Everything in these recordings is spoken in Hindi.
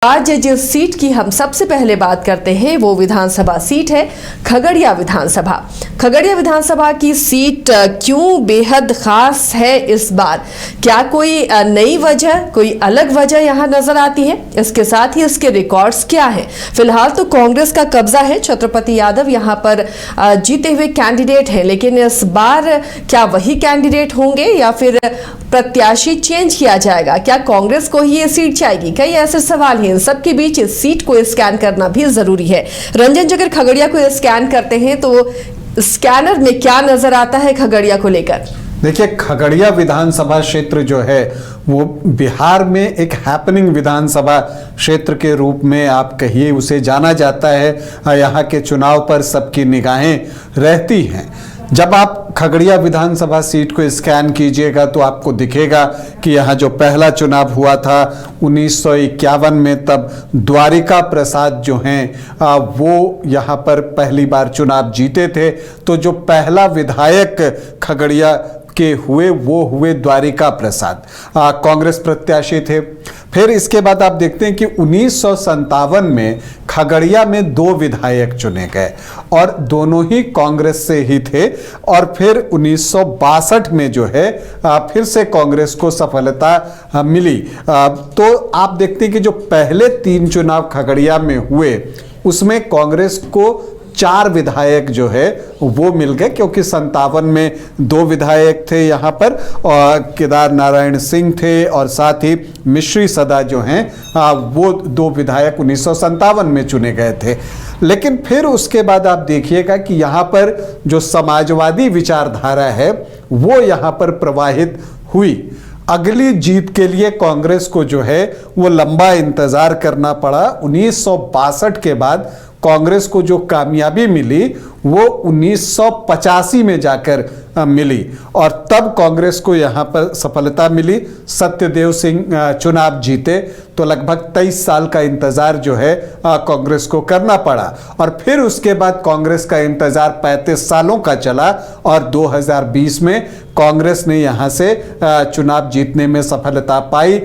आज जिस सीट की हम सबसे पहले बात करते हैं वो विधानसभा सीट है खगड़िया विधानसभा। खगड़िया विधानसभा की सीट क्यों बेहद खास है इस बार? क्या कोई नई वजह, कोई अलग वजह यहाँ नजर आती है? इसके साथ ही इसके रिकॉर्ड्स क्या है? फिलहाल तो कांग्रेस का कब्जा है, छत्रपति यादव यहाँ पर जीते हुए कैंडिडेट हैं, लेकिन इस बार क्या वही कैंडिडेट होंगे या फिर प्रत्याशी चेंज किया जाएगा? क्या कांग्रेस को ही ये सीट जाएगी? कई ऐसे सवाल हैं। इन सब के बीच इस सीट को स्कैन करना भी जरूरी है। रंजन, अगर खगड़िया को स्कैन करते हैं तो स्कैनर में क्या नजर आता है खगड़िया को लेकर? देखिए, खगड़िया विधानसभा क्षेत्र जो है वो बिहार में एक हैपनिंग विधानसभा क्षेत्र के रूप में आप कहिए उसे जाना जाता है। यहाँ के चुनाव पर सबकी निगाहें रहती हैं। जब आप खगड़िया विधानसभा सीट को स्कैन कीजिएगा तो आपको दिखेगा कि यहाँ जो पहला चुनाव हुआ था 1951 में, तब द्वारिका प्रसाद जो हैं वो यहाँ पर पहली बार चुनाव जीते थे। तो जो पहला विधायक खगड़िया के हुए वो हुए द्वारिका प्रसाद, कांग्रेस प्रत्याशी थे। फिर इसके बाद आप देखते हैं कि 1957 में खगड़िया में 2 विधायक चुने गए और दोनों ही कांग्रेस से ही थे। और फिर 1962 में जो है फिर से कांग्रेस को सफलता मिली। तो आप देखते हैं कि जो पहले 3 चुनाव खगड़िया में हुए उसमें कांग्रेस को 4 विधायक जो है वो मिल गए, क्योंकि 57 में 2 विधायक थे यहाँ पर, और केदार नारायण सिंह थे और साथ ही मिश्री सदा जो हैं वो 2 विधायक 1957 में चुने गए थे। लेकिन फिर उसके बाद आप देखिएगा कि यहाँ पर जो समाजवादी विचारधारा है वो यहाँ पर प्रवाहित हुई। अगली जीत के लिए कांग्रेस को जो है वो लंबा इंतजार करना पड़ा। 1962 के बाद कांग्रेस को जो कामयाबी मिली वो 1985 में जाकर मिली और तब कांग्रेस को यहाँ पर सफलता मिली। सत्यदेव सिंह चुनाव जीते तो लगभग 23 साल का इंतजार जो है कांग्रेस को करना पड़ा। और फिर उसके बाद कांग्रेस का इंतजार 35 सालों का चला और 2020 में कांग्रेस ने यहाँ से चुनाव जीतने में सफलता पाई।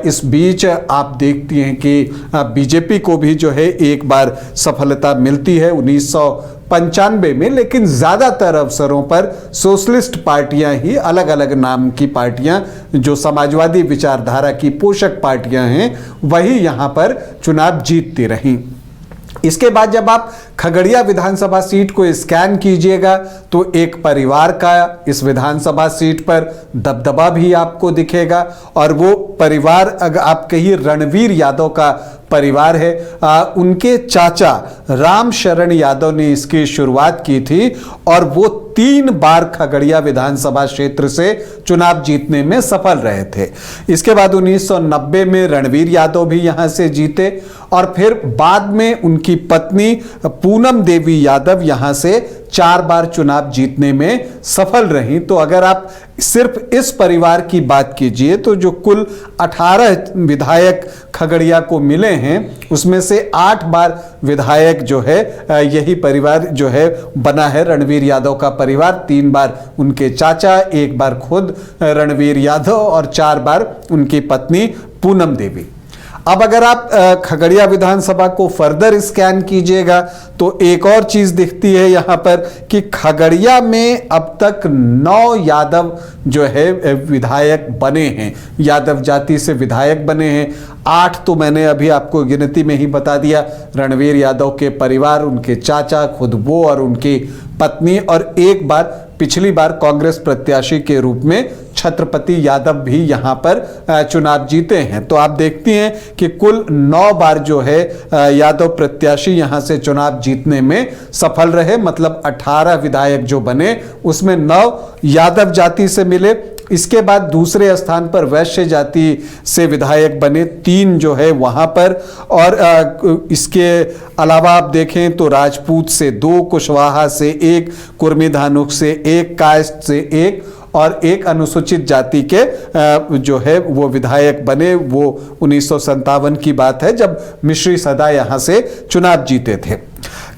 इस बीच आप देखती हैं कि बीजेपी को भी जो है एक बार सफलता मिलती है 1995 में, लेकिन ज़्यादातर अवसरों पर सोशलिस्ट पार्टियां ही, अलग अलग नाम की पार्टियां जो समाजवादी विचारधारा की पोषक पार्टियां हैं, वही यहाँ पर चुनाव जीतती रहीं। इसके बाद जब आप खगड़िया विधानसभा सीट को स्कैन कीजिएगा तो एक परिवार का इस विधानसभा सीट पर दबदबा भी आपको दिखेगा, और वो परिवार अगर आप कहिए रणवीर यादव का परिवार है। उनके चाचा राम शरण यादव ने इसकी शुरुआत की थी और वो 3 बार खगड़िया विधानसभा क्षेत्र से चुनाव जीतने में सफल रहे थे। इसके बाद 1990 में रणवीर यादव भी यहां से जीते और फिर बाद में उनकी पत्नी पूनम देवी यादव यहां से 4 बार चुनाव जीतने में सफल रही। तो अगर आप सिर्फ इस परिवार की बात कीजिए तो जो कुल 18 विधायक खगड़िया को मिले हैं उसमें से 8 बार विधायक जो है यही परिवार जो है बना है, रणवीर यादव का परिवार। 3 बार उनके चाचा, 1 बार खुद रणवीर यादव और 4 बार उनकी पत्नी पूनम देवी। अब अगर आप खगड़िया विधानसभा को फर्दर स्कैन कीजिएगा तो एक और चीज दिखती है यहाँ पर कि खगड़िया में अब तक 9 यादव जो है विधायक बने हैं, यादव जाति से विधायक बने हैं। 8 तो मैंने अभी आपको गिनती में ही बता दिया, रणवीर यादव के परिवार, उनके चाचा, खुद वो और उनकी पत्नी, और 1 बार पिछली बार कांग्रेस प्रत्याशी के रूप में छत्रपति यादव भी यहाँ पर चुनाव जीते हैं। तो आप देखती हैं कि कुल 9 बार जो है यादव प्रत्याशी यहाँ से चुनाव जीतने में सफल रहे, मतलब 18 विधायक जो बने उसमें 9 यादव जाति से मिले। इसके बाद दूसरे स्थान पर वैश्य जाति से विधायक बने, 3 जो है वहां पर, और इसके अलावा आप देखें तो राजपूत से 2, कुशवाहा से 1, कुर्मी धानुक से 1, कायस्थ से 1 और 1 अनुसूचित जाति के जो है वो विधायक बने। वो 1957 की बात है जब मिश्री सदा यहाँ से चुनाव जीते थे।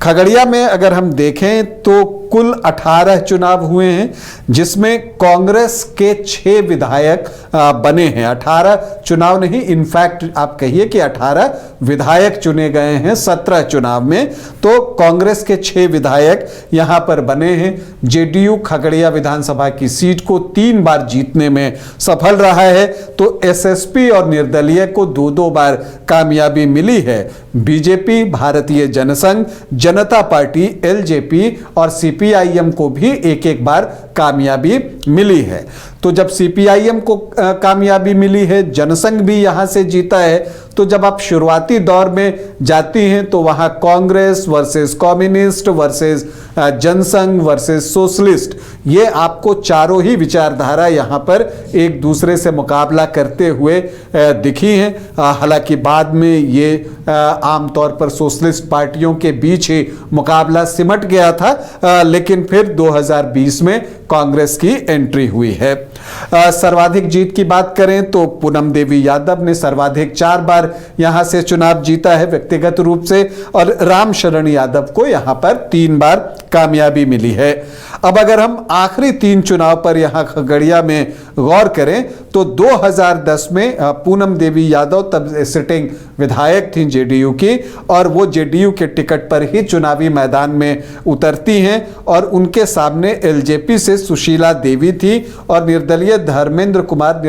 खगड़िया में अगर हम देखें तो कुल 18 चुनाव हुए हैं, जिसमें कांग्रेस के 6 विधायक बने हैं। 18 चुनाव नहीं, इनफैक्ट आप कहिए कि 18 विधायक चुने गए हैं 17 चुनाव में। तो कांग्रेस के 6 विधायक यहां पर बने हैं। जेडीयू खगड़िया विधानसभा की सीट को 3 बार जीतने में सफल रहा है। तो एसएसपी और निर्दलीय को 2-2 बार कामयाबी मिली है। बीजेपी, भारतीय जनसंघ, जनता पार्टी, एलजेपी और सीपीआईएम को भी 1-1 बार कामयाबी मिली है। तो जब सीपीआईएम को कामयाबी मिली है, जनसंघ भी यहां से जीता है, तो जब आप शुरुआती दौर में जाती हैं तो वहां Congress versus communist versus Jansangh versus socialist, ये आपको चारों ही विचारधारा यहां पर एक दूसरे से मुकाबला करते हुए दिखी हैं। हालांकि बाद में ये आमतौर पर सोशलिस्ट पार्टियों के बीच ही मुकाबला सिमट गया था, लेकिन फिर 2020 में कांग्रेस की एंट्री हुई है। सर्वाधिक जीत की बात करें तो पूनम देवी यादव ने सर्वाधिक 4 बार यहां से चुनाव जीता है व्यक्तिगत रूप से, और राम शरण यादव को यहां पर 3 बार कामयाबी मिली है। अब अगर हम आखिरी 3 चुनाव पर यहां खगड़िया में गौर करें तो 2010 में पूनम देवी यादव तब सिटिंग विधायक थी जेडीयू की, और वो जेडीयू के टिकट पर ही चुनावी मैदान में उतरती हैं, और उनके सामने एलजेपी से सुशीला देवी थी और निर्दलीय धर्मेंद्र कुमार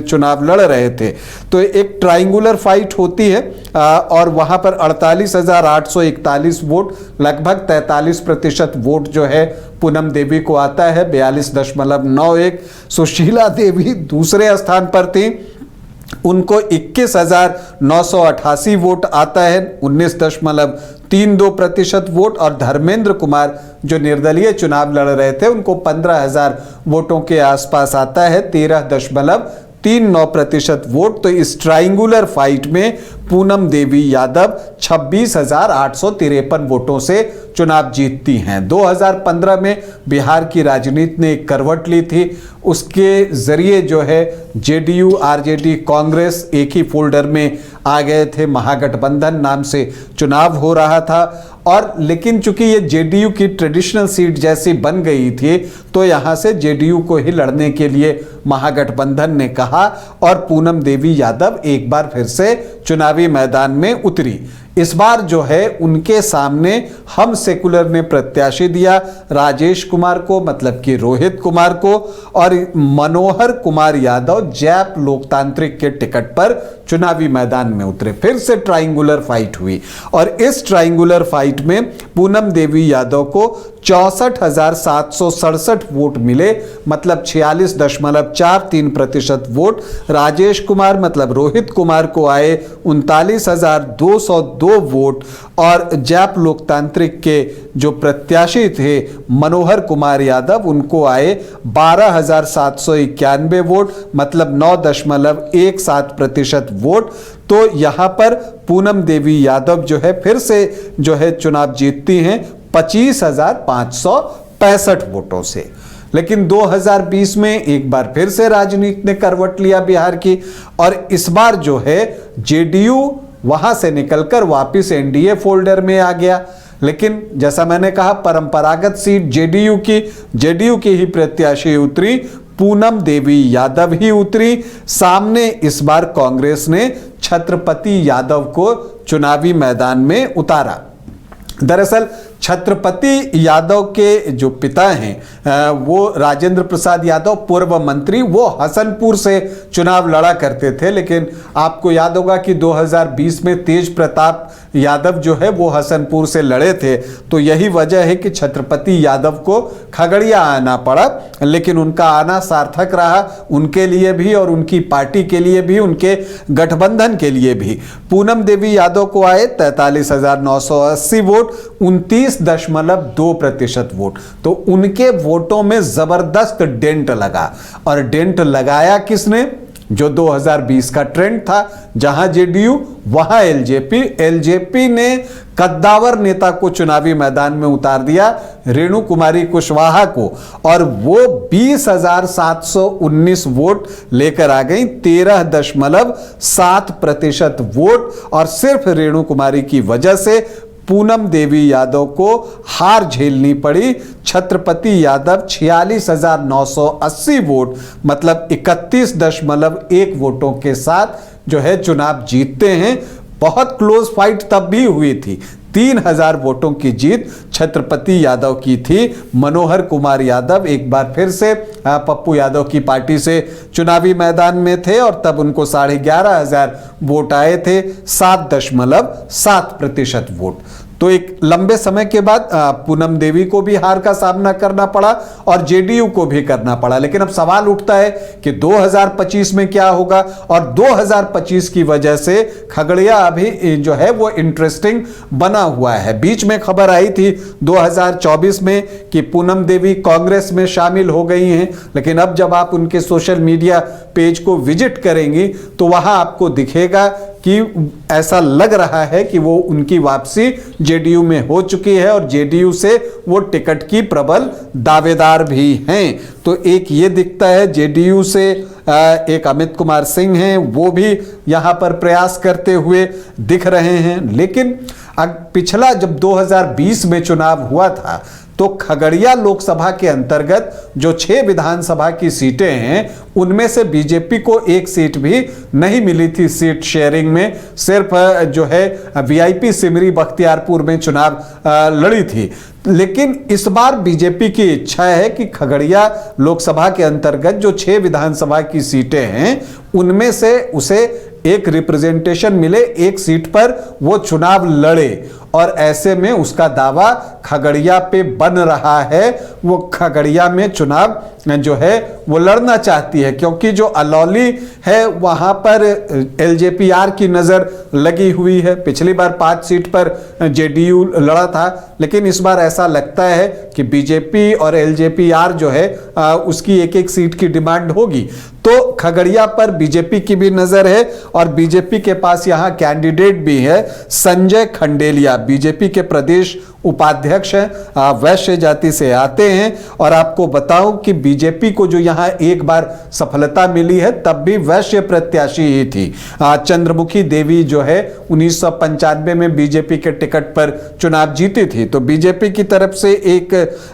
चुनाव लड़ रहे थे। तो एक ट्रायंगुलर फाइट होती है, और वहां पर 48,841 वोट, लगभग 43% वोट जो है पूनम देवी को आता है, 42.91। सुशीला देवी दूसरे स्थान पर थी, उनको 21,988 वोट आता है, 19.32% वोट। और धर्मेंद्र कुमार जो निर्दलीय चुनाव लड़ रहे थे, उनको 15,000 वोटों के आसपास आता है, 13.39% वोट। तो इस ट्रायंगुलर फाइट में पूनम देवी यादव 26,853 वोटों से चुनाव जीतती हैं। 2015 में बिहार की राजनीति ने एक करवट ली थी, उसके जरिए जो है जेडीयू, आरजेडी, कांग्रेस एक ही फोल्डर में आ गए थे, महागठबंधन नाम से चुनाव हो रहा था। और लेकिन चूंकि ये जेडीयू की ट्रेडिशनल सीट जैसी बन गई थी, तो यहां से जेडीयू को ही लड़ने के लिए महागठबंधन ने कहा, और पूनम देवी यादव एक बार फिर से चुनावी मैदान में उतरी। इस बार जो है उनके सामने हम सेकुलर ने प्रत्याशी दिया राजेश कुमार को, मतलब कि रोहित कुमार को, और मनोहर कुमार यादव जैप लोकतांत्रिक के टिकट पर चुनावी मैदान में उतरे। फिर से ट्रायंगुलर फाइट हुई, और इस ट्रायंगुलर फाइट में पूनम देवी यादव को 64,767 वोट मिले, मतलब 46.43% वोट। राजेश कुमार मतलब रोहित कुमार को आए 39,202 वोट, और जैप लोकतांत्रिक के जो प्रत्याशी थे मनोहर कुमार यादव, उनको आए 12,791 वोट, मतलब 9.17% वोट। तो यहां पर पूनम देवी यादव जो है फिर से जो है चुनाव जीतती हैं 25,565 वोटों से। लेकिन 2020 में एक बार फिर से राजनीति ने करवट लिया बिहार की, और इस बार जो है जेडीयू वहां से निकलकर वापस एनडीए फोल्डर में आ गया। लेकिन जैसा मैंने कहा, परंपरागत सीट जेडीयू की ही प्रत्याशी उतरी, पूनम देवी यादव ही उतरी। सामने इस बार कांग्रेस ने छत्रपति यादव को चुनावी मैदान में उतारा। दरअसल छत्रपति यादव के जो पिता हैं वो राजेंद्र प्रसाद यादव, पूर्व मंत्री, वो हसनपुर से चुनाव लड़ा करते थे। लेकिन आपको याद होगा कि 2020 में तेज प्रताप यादव जो है वो हसनपुर से लड़े थे। तो यही वजह है कि छत्रपति यादव को खगड़िया आना पड़ा, लेकिन उनका आना सार्थक रहा, उनके लिए भी और उनकी पार्टी के लिए भी, उनके गठबंधन के लिए भी। पूनम देवी यादव को आए 43,980 वोट, 29.2% वोट। तो उनके वोटों में जबरदस्त डेंट लगा, और डेंट लगाया किसने? जो 2020 का ट्रेंड था, जहां जेडीयू वहां एलजेपी ने कद्दावर नेता को चुनावी मैदान में उतार दिया, रेणु कुमारी कुशवाहा को, और वो 20,719 वोट लेकर आ गई, 13.7% वोट। और सिर्फ रेणु कुमारी की वजह से पूनम देवी यादव को हार झेलनी पड़ी। छत्रपति यादव 46,980 वोट मतलब 31.1 वोटों के साथ जो है चुनाव जीतते हैं। बहुत क्लोज फाइट तब भी हुई थी। 3,000 वोटों की जीत छत्रपति यादव की थी। मनोहर कुमार यादव एक बार फिर से पप्पू यादव की पार्टी से चुनावी मैदान में थे और तब उनको 11,500 वोट आए थे, 7.7% वोट। तो एक लंबे समय के बाद पूनम देवी को भी हार का सामना करना पड़ा और जेडीयू को भी करना पड़ा। लेकिन अब सवाल उठता है कि 2025 में क्या होगा, और 2025 की वजह से खगड़िया अभी जो है वो इंटरेस्टिंग बना हुआ है। बीच में खबर आई थी 2024 में कि पूनम देवी कांग्रेस में शामिल हो गई हैं, लेकिन अब जब आप उनके सोशल मीडिया पेज को विजिट करेंगी तो वहां आपको दिखेगा कि ऐसा लग रहा है कि वो उनकी वापसी जेडीयू में हो चुकी है और जेडीयू से वो टिकट की प्रबल दावेदार भी हैं। तो एक ये दिखता है, जेडीयू से एक अमित कुमार सिंह हैं, वो भी यहां पर प्रयास करते हुए दिख रहे हैं। लेकिन पिछला जब 2020 में चुनाव हुआ था तो खगड़िया लोकसभा के अंतर्गत जो 6 विधानसभा की सीटें हैं उनमें से बीजेपी को एक सीट भी नहीं मिली थी सीट शेयरिंग में। सिर्फ जो है वीआईपी सिमरी बख्तियारपुर में चुनाव लड़ी थी। लेकिन इस बार बीजेपी की इच्छा है कि खगड़िया लोकसभा के अंतर्गत जो 6 विधानसभा की सीटें हैं उनमें से उसे एक रिप्रेजेंटेशन मिले, एक सीट पर वो चुनाव लड़े। और ऐसे में उसका दावा खगड़िया पे बन रहा है। वो खगड़िया में चुनाव जो है वो लड़ना चाहती है, क्योंकि जो अलौली है वहां पर एलजेपीआर की नजर लगी हुई है। पिछली बार 5 सीट पर जेडीयू लड़ा था, लेकिन इस बार ऐसा लगता है कि बीजेपी और एलजेपीआर जो है उसकी एक एक सीट की डिमांड होगी। तो खगड़िया पर बीजेपी की भी नजर है और बीजेपी के पास यहां कैंडिडेट भी है। संजय खंडेलिया बीजेपी के प्रदेश उपाध्यक्ष हैं, वैश्य जाति से आते हैं। और आपको बताऊं कि बीजेपी को जो यहां एक बार सफलता मिली है तब भी वैश्य प्रत्याशी ही थी। चंद्रमुखी देवी जो है 1995 में बीजेपी के टिकट पर चुनाव जीती थी। तो बीजेपी की तरफ से एक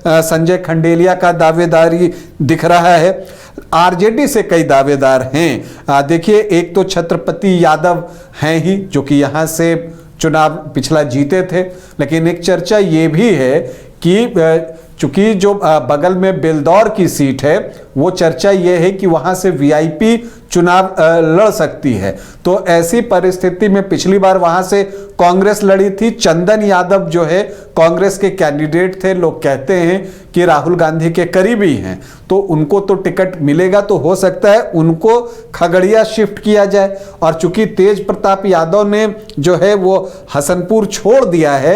संजय खंडेलिया का दावेदारी दिख रहा है। आरजेडी से कई दावेदार हैं। देखिए, एक तो छत्रपति यादव हैं ही जो कि यहां से चुनाव पिछला जीते थे, लेकिन एक चर्चा ये भी है कि चूंकि जो बगल में बेलदौर की सीट है वो चर्चा ये है कि वहां से वीआईपी चुनाव लड़ सकती है। तो ऐसी परिस्थिति में पिछली बार वहां से कांग्रेस लड़ी थी। चंदन यादव जो है कांग्रेस के कैंडिडेट थे, लोग कहते हैं कि राहुल गांधी के करीबी हैं, तो उनको तो टिकट मिलेगा। तो हो सकता है उनको खगड़िया शिफ्ट किया जाए। और चूंकि तेज प्रताप यादव ने जो है वो हसनपुर छोड़ दिया है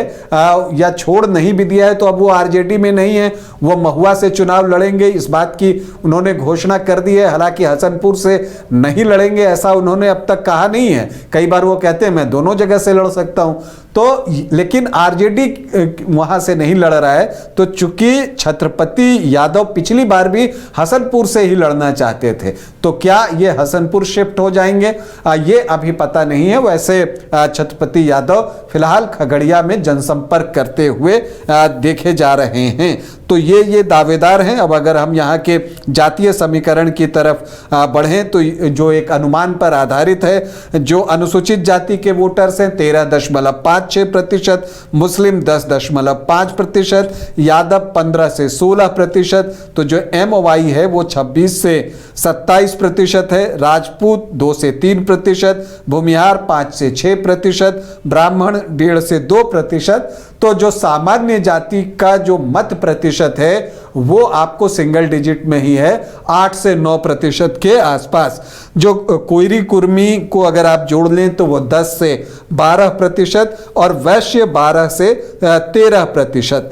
या छोड़ नहीं भी दिया है, तो अब वो आरजेडी में नहीं है, वो महुआ से चुनाव लड़ेंगे, इस बात की उन्होंने घोषणा कर दी है। हालांकि हसनपुर से नहीं लड़ेंगे ऐसा उन्होंने अब तक कहा नहीं है। कई बार वो कहते हैं मैं दोनों जगह से लड़ सकता हूं। तो लेकिन आरजेडी वहां से नहीं लड़ रहा है। तो चूंकि छत्रपति यादव पिछली बार भी हसनपुर से ही लड़ना चाहते थे, तो क्या ये हसनपुर शिफ्ट हो जाएंगे ये अभी पता नहीं है। वैसे छत्रपति यादव फिलहाल खगड़िया में जनसंपर्क करते हुए देखे जा रहे हैं। तो ये दावेदार हैं। अब अगर हम यहाँ के जातीय समीकरण की तरफ बढ़ें तो जो एक अनुमान पर आधारित है, जो अनुसूचित जाति के वोटर्स हैं 13.56%, मुस्लिम 10.5%, यादव 15 से 16%, तो जो MOI है वो 26 से 27% है, राजपूत 2 से 3%, भूमिहार 5 से 6%, ब्राह्मण 1.5 से 2%। तो जो सामान्य जाति का जो मत प्रतिशत है वो आपको सिंगल डिजिट में ही है, 8 से 9% के आसपास। जो कोयरी कुर्मी को अगर आप जोड़ लें तो वो 10 से 12% और वैश्य 12 से 13%।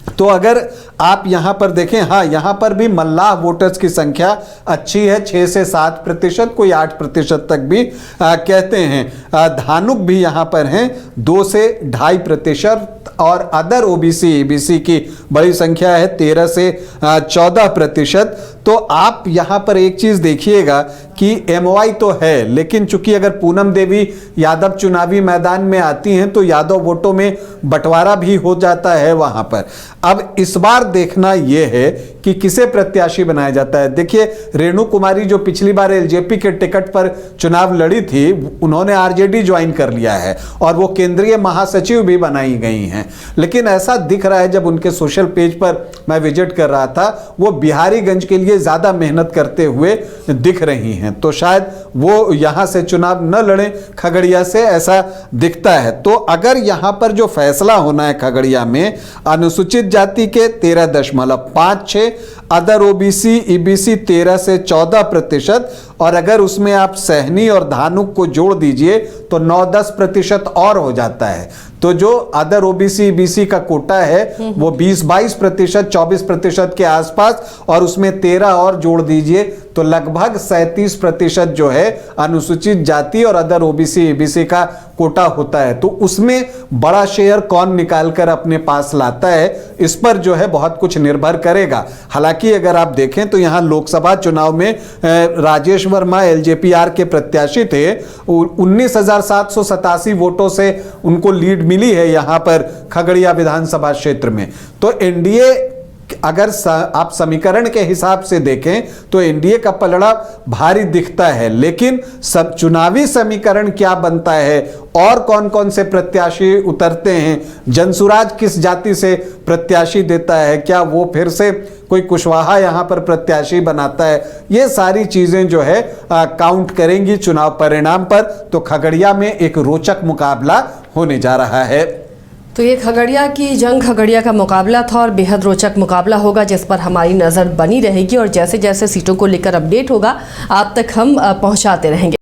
तो अगर आप यहां पर देखें, हाँ यहां पर भी मल्लाह वोटर्स की संख्या अच्छी है, 6 से 7%, कोई 8% तक भी कहते हैं। धानुक भी यहां पर हैं 2 से 2.5%, और अदर ओबीसी ईबीसी की बड़ी संख्या है 13 से 14%। तो आप यहाँ पर एक चीज देखिएगा कि एमवाई तो है, लेकिन चूंकि अगर पूनम देवी यादव चुनावी मैदान में आती हैं तो यादव वोटों में बंटवारा भी हो जाता है वहां पर। अब इस बार देखना यह है कि किसे प्रत्याशी बनाया जाता है। देखिए, रेणु कुमारी जो पिछली बार एलजेपी के टिकट पर चुनाव लड़ी थी, उन्होंने आरजेडी ज्वाइन कर लिया है और वो केंद्रीय महासचिव भी बनाई गई हैं। लेकिन ऐसा दिख रहा है, जब उनके सोशल पेज पर मैं विजिट कर रहा था, वो बिहारीगंज के लिए ज्यादा मेहनत करते हुए दिख रही हैं, तो शायद वो यहां से चुनाव न लड़े खगड़िया से, ऐसा दिखता है। तो अगर यहां पर जो फैसला होना है खगड़िया में, अनुसूचित जाति के 13.56, अदर ओबीसी ईबीसी 13 से 14%, और अगर उसमें आप सहनी और धानुक को जोड़ दीजिए तो 9-10% और हो जाता है। तो जो अदर ओबीसी ईबीसी का कोटा है वो 20-22%, 24% के आसपास, और उसमें 13 और जोड़ दीजिए तो लगभग 37% जो है अनुसूचित जाति और अदर ओबीसी ईबीसी का कोटा होता है। तो उसमें बड़ा शेयर कौन निकाल कर अपने पास लाता है, इस पर जो है बहुत कुछ निर्भर करेगा। हालांकि अगर आप देखें तो यहां लोकसभा चुनाव में राजेश वर्मा एलजेपीआर के प्रत्याशी थे, 19,787 वोटों से उनको लीड मिली है यहां पर खगड़िया विधानसभा क्षेत्र में। तो एनडीए, अगर आप समीकरण के हिसाब से देखें तो एनडीए का पलड़ा भारी दिखता है, लेकिन सब चुनावी समीकरण क्या बनता है और कौन कौन से प्रत्याशी उतरते हैं, जनसुराज किस जाति से प्रत्याशी देता है, क्या वो फिर से कोई कुशवाहा यहां पर प्रत्याशी बनाता है, ये सारी चीजें जो है काउंट करेंगी चुनाव परिणाम पर। तो खगड़िया में एक रोचक मुकाबला होने जा रहा है। तो ये खगड़िया की जंग, खगड़िया का मुकाबला था और बेहद रोचक मुकाबला होगा, जिस पर हमारी नज़र बनी रहेगी और जैसे जैसे सीटों को लेकर अपडेट होगा आप तक हम पहुंचाते रहेंगे।